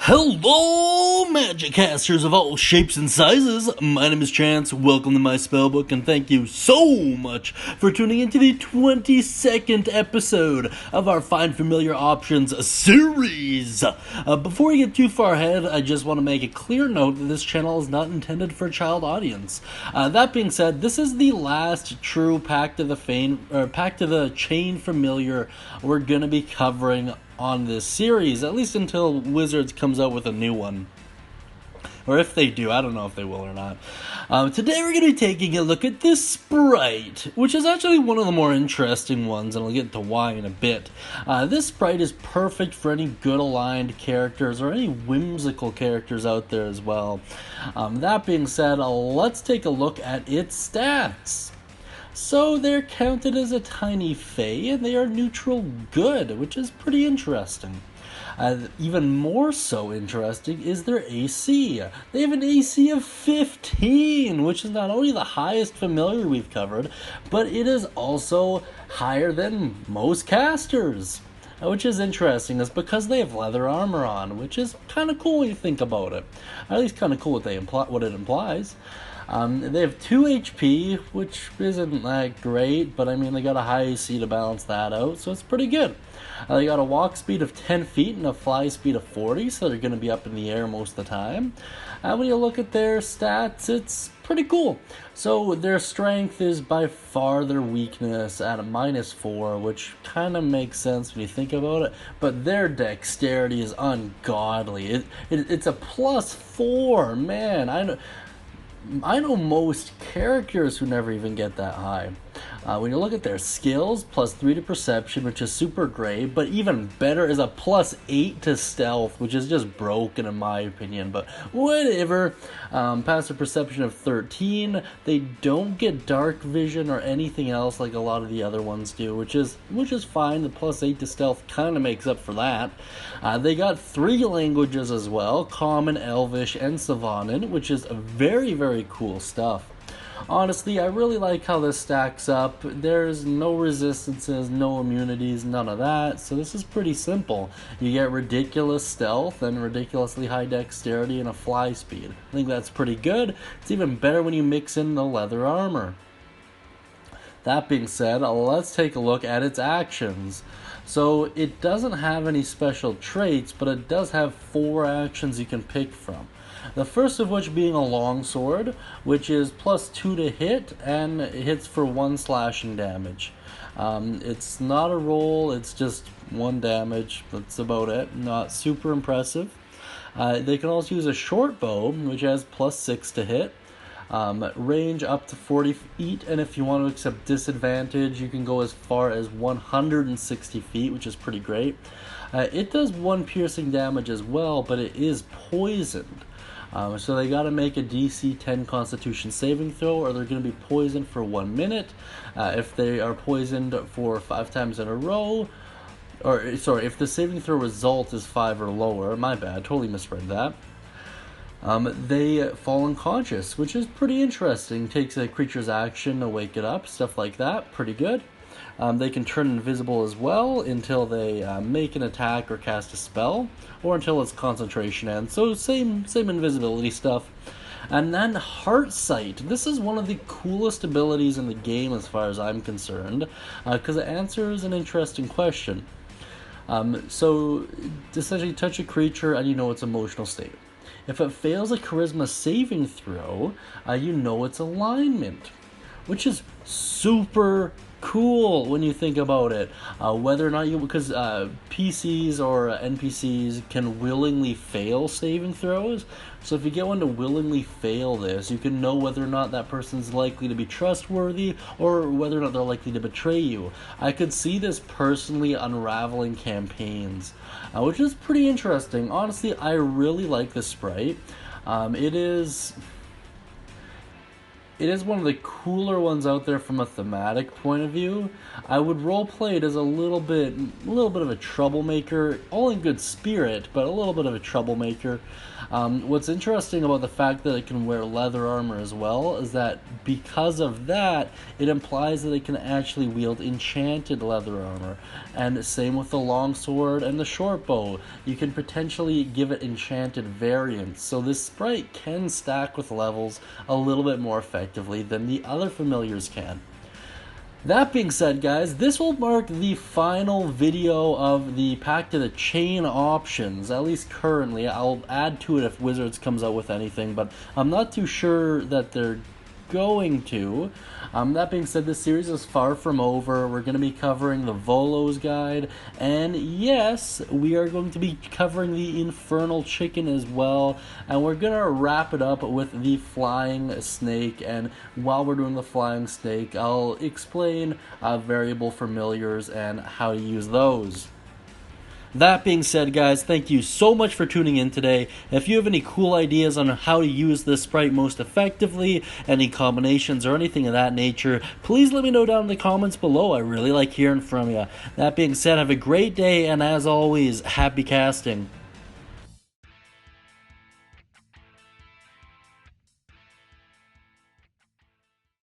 Hello, magic casters of all shapes and sizes. My name is Chance. Welcome to my Spellbook, and thank you so much for tuning into the 22nd episode of our Find Familiar Options series. Before we get too far ahead, I just want to make a clear note that this channel is not intended for a child audience. That being said, this is the last true Pact of the Chain Familiar we're gonna be covering on this series, at least until Wizards comes out with a new one. Or if they do, I don't know if they will or not. Today we're going to be taking a look at this Sprite, which is actually one of the more interesting ones, and I'll get to why in a bit. This Sprite is perfect for any good aligned characters or any whimsical characters out there as well. That being said, let's take a look at its stats. So they're counted as a tiny fae, and they are neutral good, which is pretty interesting. Even more so interesting is their AC. They have an AC of 15, which is not only the highest familiar we've covered, but it is also higher than most casters. Which is interesting, is because they have leather armor on, which is kind of cool when you think about it. At least kind of cool what it implies. They have 2 HP, which isn't that great, but I mean, they got a high AC to balance that out, so it's pretty good. They got a walk speed of 10 feet and a fly speed of 40, so they're going to be up in the air most of the time. When you look at their stats, it's pretty cool. So their strength is by far their weakness at a -4, which kind of makes sense when you think about it, but their dexterity is ungodly. It's a +4, man. I know most characters who never even get that high. When you look at their skills, +3 to perception, which is super great, but even better is a +8 to stealth, which is just broken in my opinion, but whatever. Passive perception of 13. They don't get dark vision or anything else like a lot of the other ones do, which is fine. The +8 to stealth kind of makes up for that. They got 3 languages as well, Common, Elvish, and Savanan, which is very, very cool stuff. Honestly, I really like how this stacks up. There's no resistances, no immunities, none of that, so this is pretty simple. You get ridiculous stealth and ridiculously high dexterity and a fly speed. I think that's pretty good. It's even better when you mix in the leather armor. That being said, let's take a look at its actions. So it doesn't have any special traits, but it does have 4 actions you can pick from. The first of which being a longsword, which is +2 to hit, and it hits for 1 slashing damage. It's not a roll, it's just 1 damage, that's about it, not super impressive. They can also use a short bow, which has +6 to hit. Range up to 40 feet, and if you want to accept disadvantage, you can go as far as 160 feet, which is pretty great. It does 1 piercing damage as well, but it is poisoned. So they gotta make a DC 10 Constitution saving throw, or they're gonna be poisoned for 1 minute. If they are poisoned for 5 times in a row, or sorry, if the saving throw result is 5 or lower, my bad, totally misread that. They fall unconscious, which is pretty interesting. Takes a creature's action to wake it up, stuff like that, pretty good. They can turn invisible as well until they make an attack or cast a spell, or until its concentration ends. So same invisibility stuff. And then Heart Sight. This is one of the coolest abilities in the game as far as I'm concerned, because it answers an interesting question. So essentially touch a creature and you know its emotional state. If it fails a charisma saving throw, you know its alignment, which is super cool when you think about it. Whether or not because PCs or NPCs can willingly fail saving throws, so if you get one to willingly fail this, you can know whether or not that person's likely to be trustworthy or whether or not they're likely to betray you. I could see this personally unraveling campaigns, which is pretty interesting. Honestly, I really like this Sprite. It is one of the cooler ones out there from a thematic point of view. I would roleplay it as a little bit of a troublemaker, all in good spirit, but a little bit of a troublemaker. What's interesting about the fact that it can wear leather armor as well is that because of that, it implies that it can actually wield enchanted leather armor. And same with the longsword and the short bow. You can potentially give it enchanted variants. So this sprite can stack with levels a little bit more effectively than the other familiars can. That being said, guys, this will mark the final video of the Pact of the Chain options, at least currently. I'll add to it if Wizards comes out with anything, but I'm not too sure that they're going to. That being said, this series is far from over. We're going to be covering the Volo's Guide, and yes, we are going to be covering the Infernal Chicken as well, and we're going to wrap it up with the Flying Snake. And while we're doing the Flying Snake, I'll explain variable familiars and how to use those. That being said, guys, thank you so much for tuning in today. If you have any cool ideas on how to use this sprite most effectively, any combinations or anything of that nature, please let me know down in the comments below. I really like hearing from you. That being said, have a great day, and as always, happy casting.